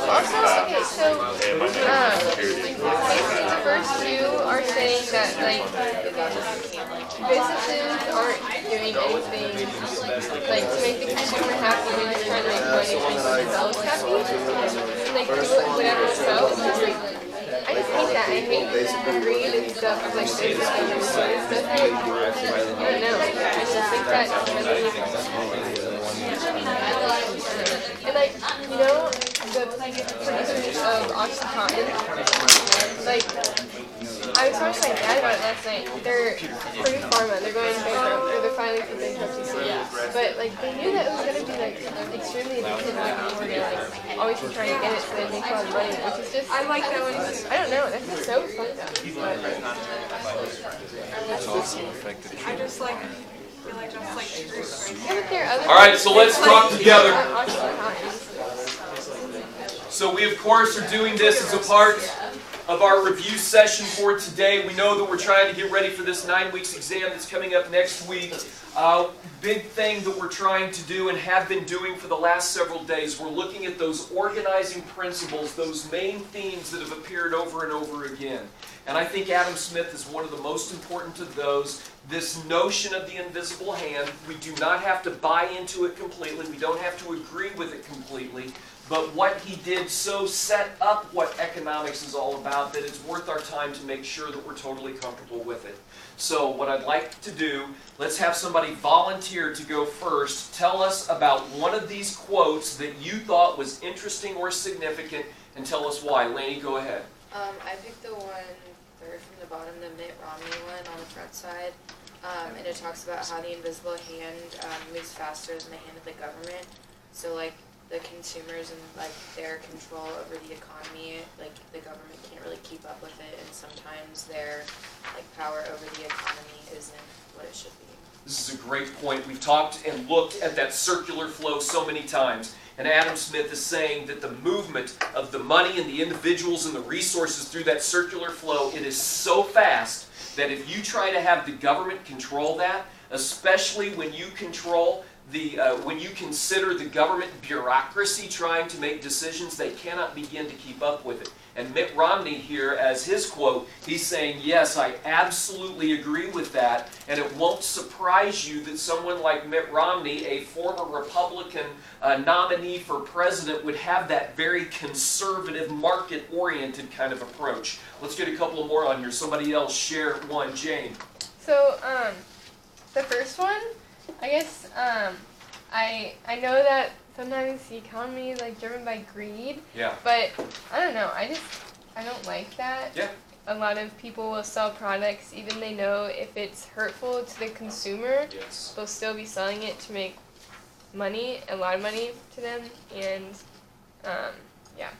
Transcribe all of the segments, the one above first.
Also, okay, so basically the first two are saying that like businesses aren't doing anything like to make the consumer happy. They're just trying to make money to make themselves happy. Like do whatever themselves. I just hate that. I hate greed and stuff of like business and stuff. I don't know. I just think that really. And like, you know, the producers of OxyContin, like, I was talking to my dad about it last night. They're Purdue Pharma. They're going bankrupt, or they're filing for bankruptcy soon. But like, they knew that it was going to be like extremely addictive. Like, people were going to like always be trying to get it so they make a lot of money, which is just. I like that one. I don't know. That's just so fucked up. But, I just like. Feel like that's like all right, so let's talk together. So we, of course, are doing this as a part of our review session for today. We know that we're trying to get ready for this 9 weeks exam that's coming up next week. Big thing that we're trying to do and have been doing for the last several days, we're looking at those organizing principles, those main themes that have appeared over and over again. And I think Adam Smith is one of the most important of those. This notion of the invisible hand, we do not have to buy into it completely. We don't have to agree with it completely. But what he did so set up what economics is all about that it's worth our time to make sure that we're totally comfortable with it. So what I'd like to do, let's have somebody volunteer to go first. Tell us about one of these quotes that you thought was interesting or significant, and tell us why. Lainey, go ahead. I picked the one third from the bottom, the Mitt Romney one on the front side. And it talks about how the invisible hand moves faster than the hand of the government. So like the consumers and like their control over the economy, like the government can't really keep up with it, and sometimes their like power over the economy isn't what it should be. This is a great point. We've talked and looked at that circular flow so many times. And Adam Smith is saying that the movement of the money and the individuals and the resources through that circular flow, it is so fast that if you try to have the government control that, especially when you control when you consider the government bureaucracy trying to make decisions, they cannot begin to keep up with it. And Mitt Romney here, as his quote, he's saying, yes, I absolutely agree with that, and it won't surprise you that someone like Mitt Romney, a former Republican nominee for president, would have that very conservative, market-oriented kind of approach. Let's get a couple more on here. Somebody else share one. Jane. So, the first one, I guess, I know that sometimes the economy is like driven by greed. Yeah. But I don't know. I don't like that. Yeah. A lot of people will sell products even they know if it's hurtful to the consumer. Yes. They'll still be selling it to make money, a lot of money to them, and yeah.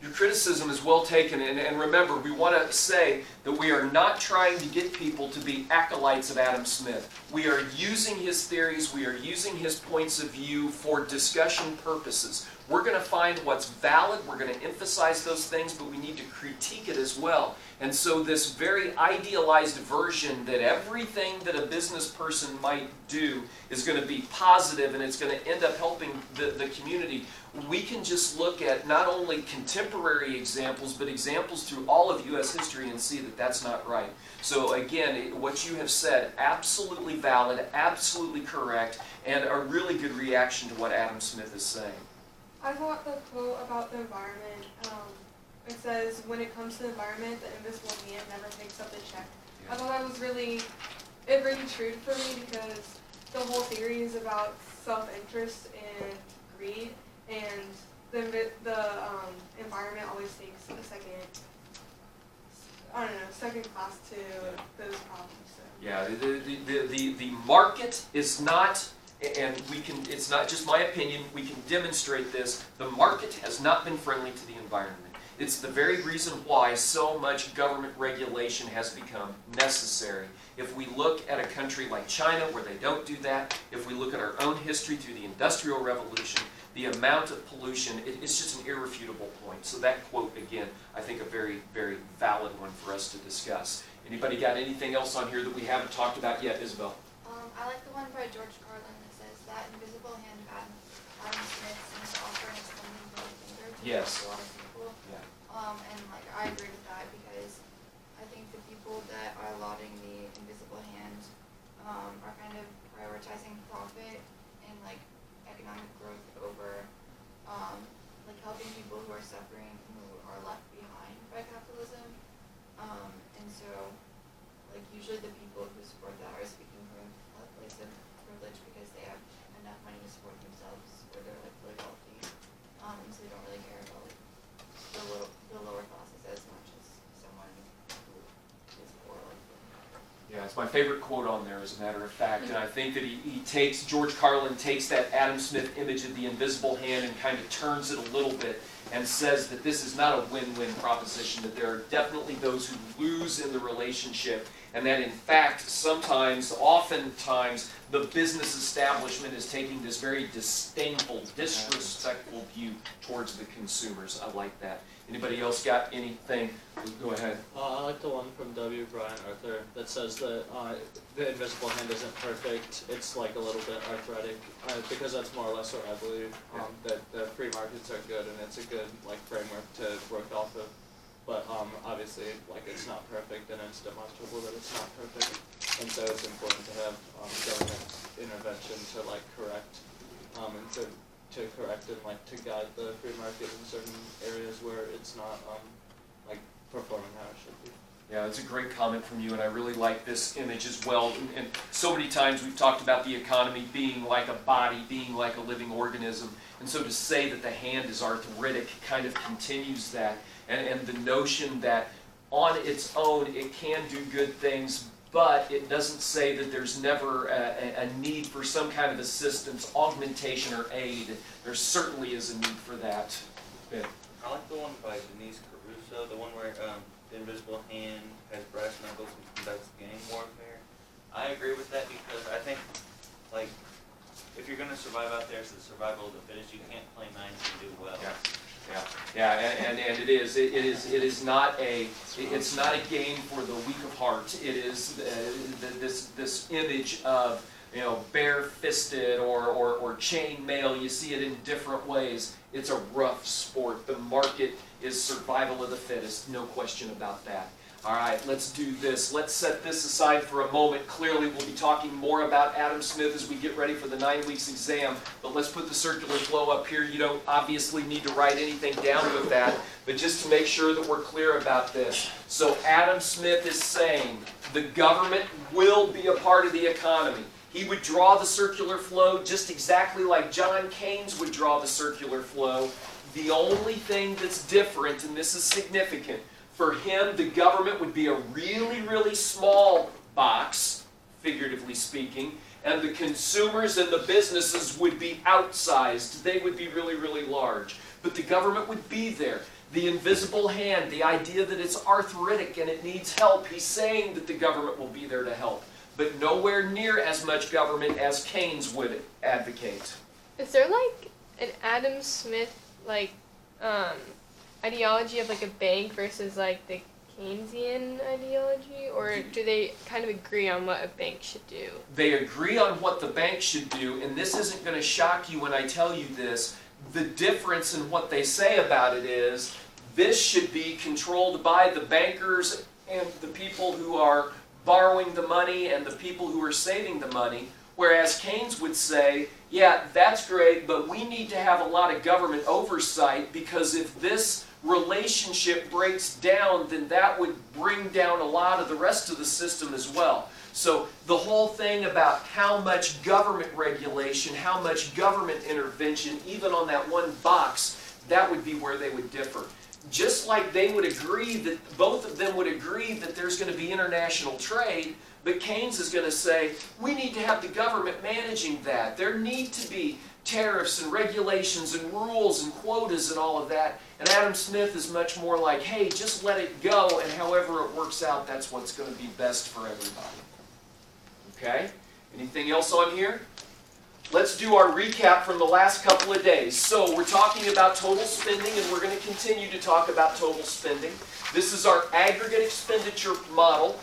Your criticism is well taken, and remember, we want to say that we are not trying to get people to be acolytes of Adam Smith. We are using his theories, we are using his points of view for discussion purposes. We're going to find what's valid, we're going to emphasize those things, but we need to critique it as well. And so this very idealized version that everything that a business person might do is going to be positive and it's going to end up helping the community, we can just look at not only contemporary examples, but examples through all of U.S. history and see that that's not right. So again, what you have said, absolutely valid, absolutely correct, and a really good reaction to what Adam Smith is saying. I thought the quote about the environment, it says, when it comes to the environment, the invisible hand never takes up the check. Yeah. I thought that was really true for me because the whole theory is about self-interest and greed, and the environment always takes a second class to those problems. So. Yeah, the market is not, and it's not just my opinion, we can demonstrate this, the market has not been friendly to the environment. It's the very reason why so much government regulation has become necessary. If we look at a country like China where they don't do that, if we look at our own history through the Industrial Revolution, the amount of pollution, it's just an irrefutable point. So that quote, again, I think a very, very valid one for us to discuss. Anybody got anything else on here that we haven't talked about yet, Isabel? I like the one by George Carlin that says that invisible hand of Adam Smith seems to offer an extended middle finger to Yes. a lot of people. Yeah. And like I agree with that because I think the people that are lauding the invisible hand are kind of prioritizing profit and like economic growth over like helping people who are suffering, who are left behind by capitalism. And so like usually the people who support that are speaking from a place of privilege because they have enough money to support themselves or they're like really wealthy. So they don't really care about like the lower classes as much as someone who is poor like them. Yeah, it's my favorite quote on there, as a matter of fact, and I think that George Carlin takes that Adam Smith image of the invisible hand and kind of turns it a little bit and says that this is not a win-win proposition, that there are definitely those who lose in the relationship, and that in fact, oftentimes, the business establishment is taking this very disdainful, disrespectful view towards the consumers. I like that. Anybody else got anything? Go ahead. I like the one from W. Brian Arthur that says that the invisible hand isn't perfect. It's like a little bit arthritic because that's more or less what I believe. That the free markets are good and it's a good like framework to work off of. But obviously, like it's not perfect and it's demonstrable that it's not perfect. And so it's important to have government intervention to like correct and to correct and like to guide the free market in certain areas where it's not like performing how it should be. Yeah, it's a great comment from you, and I really like this image as well. And so many times we've talked about the economy being like a body, being like a living organism. And so to say that the hand is arthritic kind of continues that. And the notion that on its own it can do good things, but it doesn't say that there's never a need for some kind of assistance, augmentation, or aid. There certainly is a need for that. Yeah. I like the one by Denise Caruso, the one where the invisible hand has brass knuckles and conducts gang warfare. I agree with that because I think, like, if you're going to survive out there, it's the survival of the fittest. You can't play nice and do well. Yeah, and it is not it's not a game for the weak of heart. It is this image of bare-fisted or chain mail. You see it in different ways. It's a rough sport. The market is survival of the fittest, no question about that. All right, let's do this. Let's set this aside for a moment. Clearly, we'll be talking more about Adam Smith as we get ready for the 9 weeks exam, but let's put the circular flow up here. You don't obviously need to write anything down with that, but just to make sure that we're clear about this. So Adam Smith is saying the government will be a part of the economy. He would draw the circular flow just exactly like John Keynes would draw the circular flow. The only thing that's different, and this is significant, for him, the government would be a really, really small box, figuratively speaking, and the consumers and the businesses would be outsized. They would be really, really large. But the government would be there. The invisible hand, the idea that it's arthritic and it needs help, he's saying that the government will be there to help. But nowhere near as much government as Keynes would advocate. Is there like an Adam Smith ideology of like a bank versus like the Keynesian ideology, or do they kind of agree on what a bank should do? They agree on what the bank should do, and this isn't going to shock you when I tell you this. The difference in what they say about it is this should be controlled by the bankers and the people who are borrowing the money and the people who are saving the money, whereas Keynes would say, yeah, that's great, but we need to have a lot of government oversight because if this relationship breaks down, then that would bring down a lot of the rest of the system as well. So the whole thing about how much government regulation, how much government intervention, even on that one box, that would be where they would differ. Just like they would agree that, both of them would agree that there's going to be international trade, but Keynes is going to say, we need to have the government managing that. There need to be tariffs and regulations and rules and quotas and all of that. And Adam Smith is much more like, hey, just let it go, and however it works out, that's what's going to be best for everybody. Okay? Anything else on here? let's do our recap from the last couple of days. So we're talking about total spending, and we're going to continue to talk about total spending. This is our aggregate expenditure model.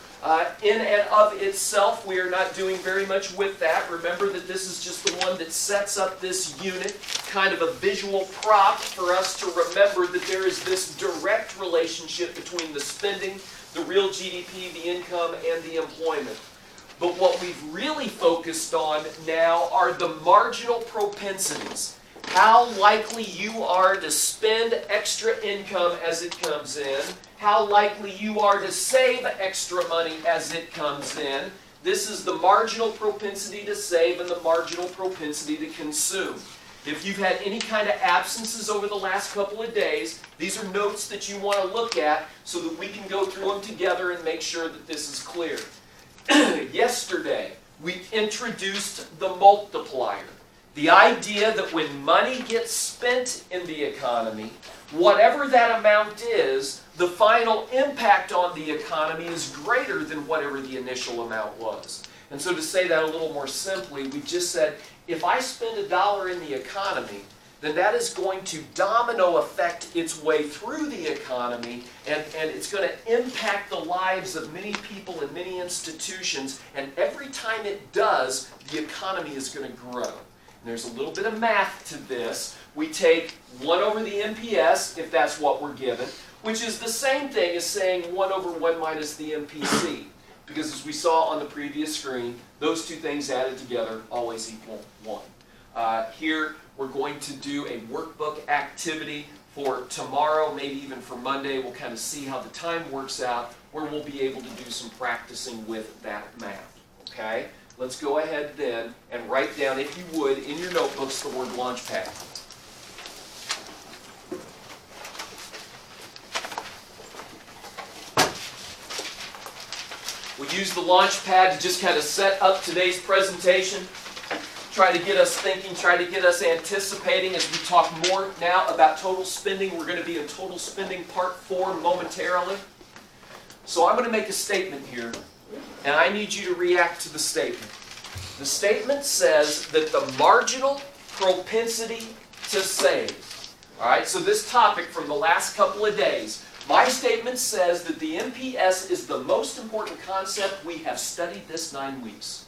In and of itself, we are not doing very much with that. Remember that this is just the one that sets up this unit, kind of a visual prop for us to remember that there is this direct relationship between the spending, the real GDP, the income, and the employment. But what we've really focused on now are the marginal propensities. How likely you are to spend extra income as it comes in, how likely you are to save extra money as it comes in. This is the marginal propensity to save and the marginal propensity to consume. If you've had any kind of absences over the last couple of days, these are notes that you want to look at so that we can go through them together and make sure that this is clear. Yesterday, we introduced the multiplier. The idea that when money gets spent in the economy, whatever that amount is, the final impact on the economy is greater than whatever the initial amount was. And so to say that a little more simply, we just said, if I spend $1 in the economy, then that is going to domino affect its way through the economy, and it's going to impact the lives of many people and many institutions, and every time it does, the economy is going to grow. And there's a little bit of math to this. We take 1 over the MPS, if that's what we're given, which is the same thing as saying 1 over 1 minus the MPC. Because as we saw on the previous screen, those two things added together always equal 1. Here, we're going to do a workbook activity for tomorrow, maybe even for Monday. We'll kind of see how the time works out, where we'll be able to do some practicing with that math. Okay? Let's go ahead then and write down, if you would, in your notebooks, the word Launchpad. We use the Launchpad to just kind of set up today's presentation, try to get us thinking, try to get us anticipating as we talk more now about total spending. We're going to be in total spending part 4 momentarily. So I'm going to make a statement here, and I need you to react to the statement. The statement says that the marginal propensity to save. All right, so this topic from the last couple of days, my statement says that the MPS is the most important concept we have studied this 9 weeks.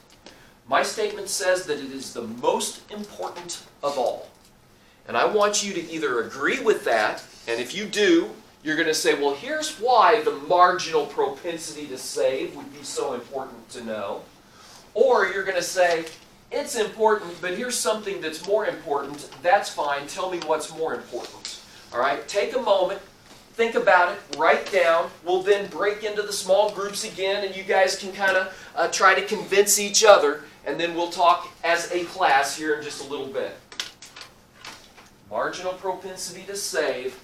My statement says that it is the most important of all. And I want you to either agree with that, and if you do, you're going to say, well, here's why the marginal propensity to save would be so important to know. Or you're going to say, it's important, but here's something that's more important. That's fine. Tell me what's more important. All right? Take a moment. Think about it. Write down. We'll then break into the small groups again, and you guys can kind of try to convince each other, and then we'll talk as a class here in just a little bit. Marginal propensity to save.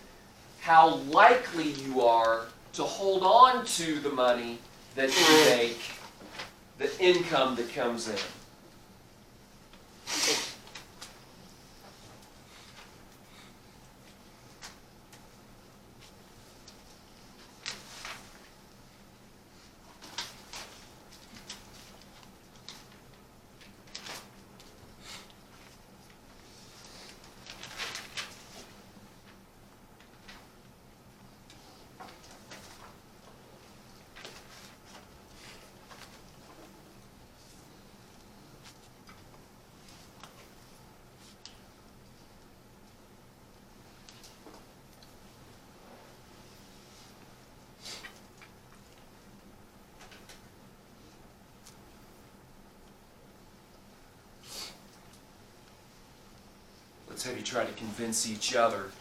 How likely you are to hold on to the money that you make, the income that comes in. Let's have you try to convince each other.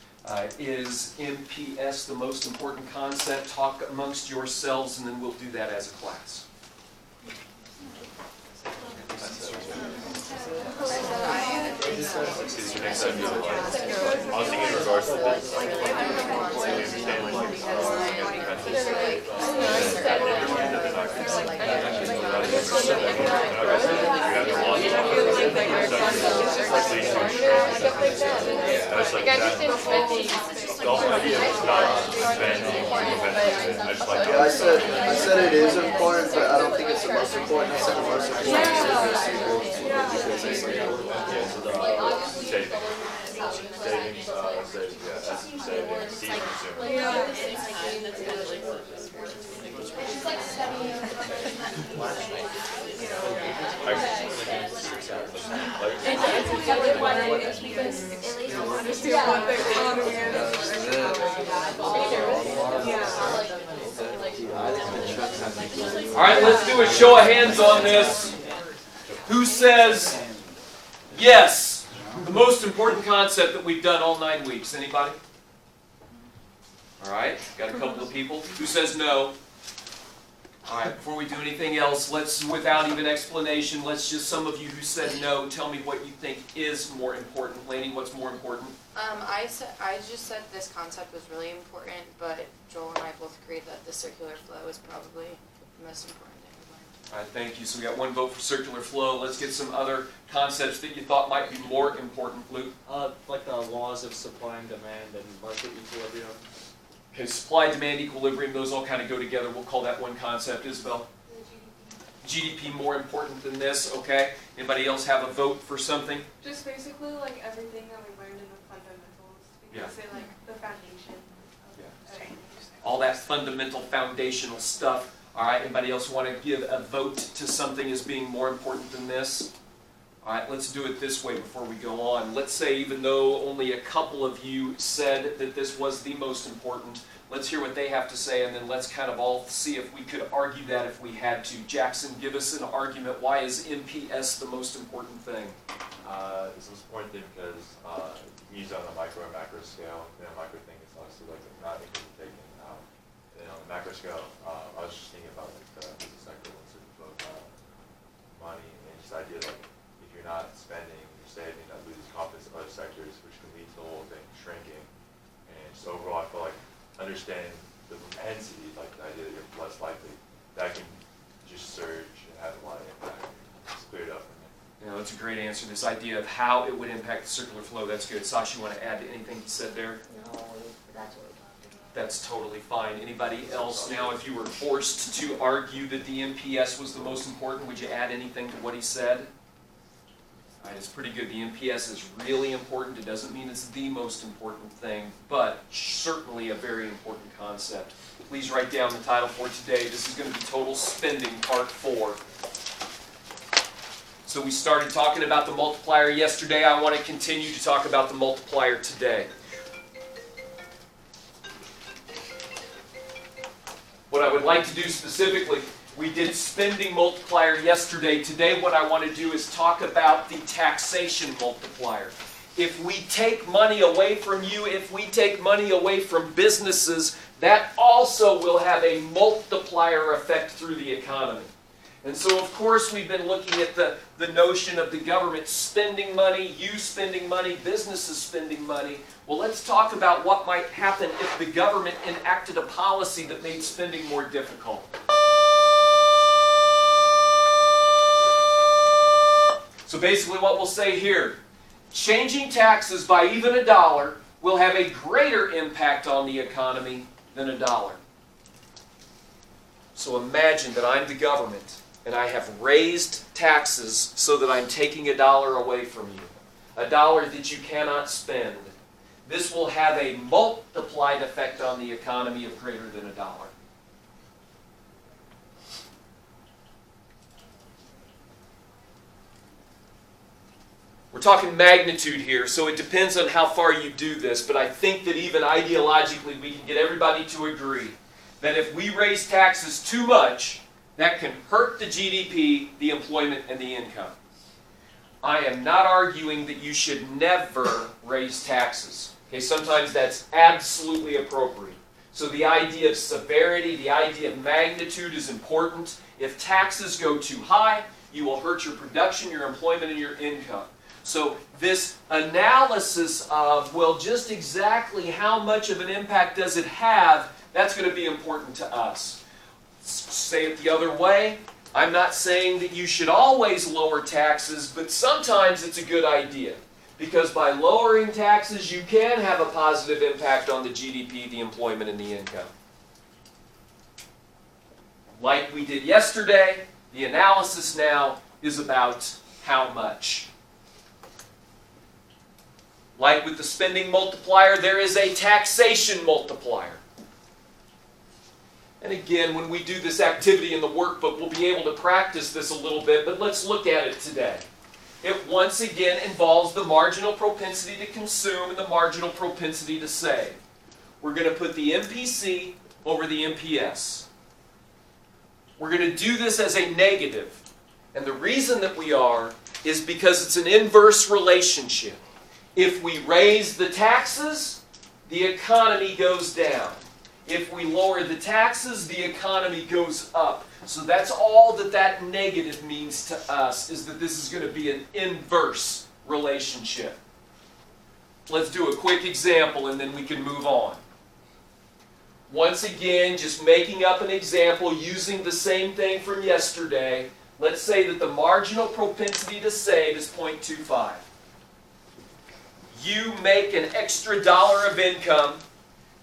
Is MPS the most important concept? Talk amongst yourselves, and then we'll do that as a class. I was thinking in regards to this. feel like our classes are stuff like that. Like I understand spending. Yeah, I said it is important, but I don't think it's the most important. I said the most important is All right, let's do a show of hands on this. Who says yes? The most important concept that we've done all 9 weeks. Anybody? All right, got a couple of people. Who says no? All right, before we do anything else, let's, without even explanation, let's just, some of you who said no, tell me what you think is more important. Lainey, what's more important? I just said this concept was really important, but Joel and I both agreed that the circular flow is probably the most important thing we learned. All right, thank you. So we got one vote for circular flow. Let's get some other concepts that you thought might be more important, Luke. Like the laws of supply and demand and market equilibrium. Okay, supply, demand, equilibrium, those all kind of go together. We'll call that one concept. Isabel? GDP more important than this, okay? Anybody else have a vote for something? Just basically like everything that we learned in the fundamentals, because they like the foundation of everything. All that fundamental foundational stuff. All right, anybody else want to give a vote to something as being more important than this? All right, let's do it this way before we go on. Let's say even though only a couple of you said that this was the most important, let's hear what they have to say, and then let's kind of all see if we could argue that if we had to. Jackson, give us an argument. Why is MPS the most important thing? It's the most important thing because you can use it on a micro and macro scale. And a micro thing is obviously like not taken out. And on the macro scale, I was just thinking about like the business sector wants to devote money and just the idea like if you're not spending, you're saving, that loses confidence in other sectors, which can lead to the whole thing shrinking. And just overall, I feel like understanding the propensity, like the idea that you're less likely, that can just surge and have a lot of impact. It's cleared up for me. Yeah, that's a great answer. This idea of how it would impact the circular flow, that's good. Sasha, you want to add to anything you said there? No, that's what we talked about. That's totally fine. Anybody else? Now, if you were forced to argue that the MPS was the most important, would you add anything to what he said? All right, it's pretty good. The MPS is really important. It doesn't mean it's the most important thing, but certainly a very important concept. Please write down the title for today. This is going to be Total Spending, Part 4. So we started talking about the multiplier yesterday. I want to continue to talk about the multiplier today. What I would like to do specifically, we did spending multiplier yesterday. Today what I want to do is talk about the taxation multiplier. If we take money away from you, if we take money away from businesses, that also will have a multiplier effect through the economy. And so, of course, we've been looking at the notion of the government spending money, you spending money, businesses spending money. Well, let's talk about what might happen if the government enacted a policy that made spending more difficult. So basically what we'll say here, changing taxes by even $1 will have a greater impact on the economy than $1. So imagine that I'm the government and I have raised taxes so that I'm taking $1 away from you. $1 that you cannot spend. This will have a multiplied effect on the economy of greater than $1. We're talking magnitude here, so it depends on how far you do this, but I think that even ideologically we can get everybody to agree that if we raise taxes too much, that can hurt the GDP, the employment, and the income. I am not arguing that you should never raise taxes. Okay, sometimes that's absolutely appropriate. So the idea of severity, the idea of magnitude is important. If taxes go too high, you will hurt your production, your employment, and your income. So this analysis of, well, just exactly how much of an impact does it have, that's going to be important to us. Say it the other way. I'm not saying that you should always lower taxes, but sometimes it's a good idea. Because by lowering taxes, you can have a positive impact on the GDP, the employment, and the income. Like we did yesterday, the analysis now is about how much. Like with the spending multiplier, there is a taxation multiplier. And again, when we do this activity in the workbook, we'll be able to practice this a little bit, but let's look at it today. It once again involves the marginal propensity to consume and the marginal propensity to save. We're going to put the MPC over the MPS. We're going to do this as a negative. And the reason that we are is because it's an inverse relationship. If we raise the taxes, the economy goes down. If we lower the taxes, the economy goes up. So that's all that that negative means to us, is that this is going to be an inverse relationship. Let's do a quick example and then we can move on. Once again, just making up an example using the same thing from yesterday. Let's say that the marginal propensity to save is 0.25. You make an extra $1 of income.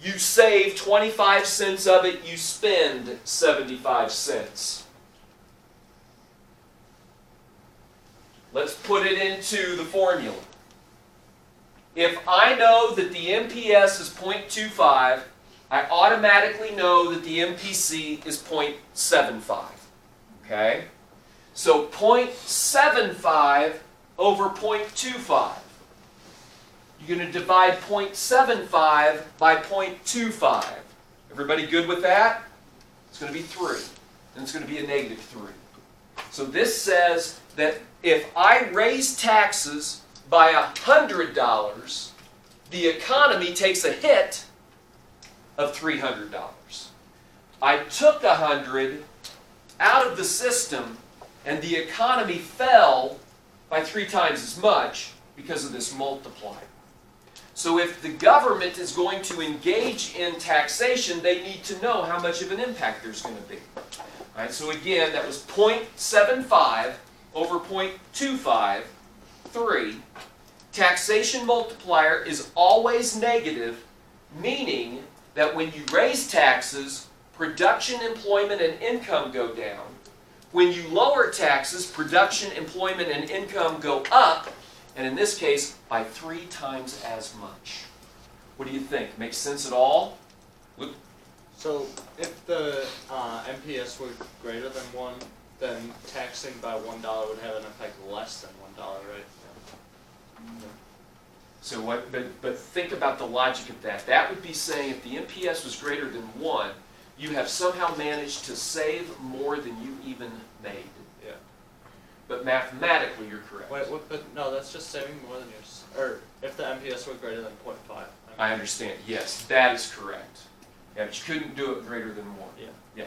You save 25 cents of it, you spend 75 cents. Let's put it into the formula. If I know that the MPS is 0.25, I automatically know that the MPC is 0.75. Okay? So 0.75 over 0.25. You're going to divide 0.75 by 0.25. Everybody good with that? It's going to be 3. And it's going to be a negative 3. So this says that if I raise taxes by $100, the economy takes a hit of $300. I took 100 out of the system, and the economy fell by 3 times as much because of this multiplier. So if the government is going to engage in taxation, they need to know how much of an impact there's going to be. All right, so again, that was 0.75 over 0.25, 3. Taxation multiplier is always negative, meaning that when you raise taxes, production, employment, and income go down. When you lower taxes, production, employment, and income go up. And in this case, by 3 times as much. What do you think? Makes sense at all? Luke? So if the MPS were greater than 1, then taxing by $1 would have an effect less than $1, right? Yeah. So what? But think about the logic of that. That would be saying if the MPS was greater than 1, you have somehow managed to save more than you even made. Yeah. But mathematically, you're correct. Wait, what, but no, that's just saving more than yours. Or if the MPS were greater than 0.5. I understand. Yes, that is correct. Yeah, but you couldn't do it greater than 1. Yeah. Yeah.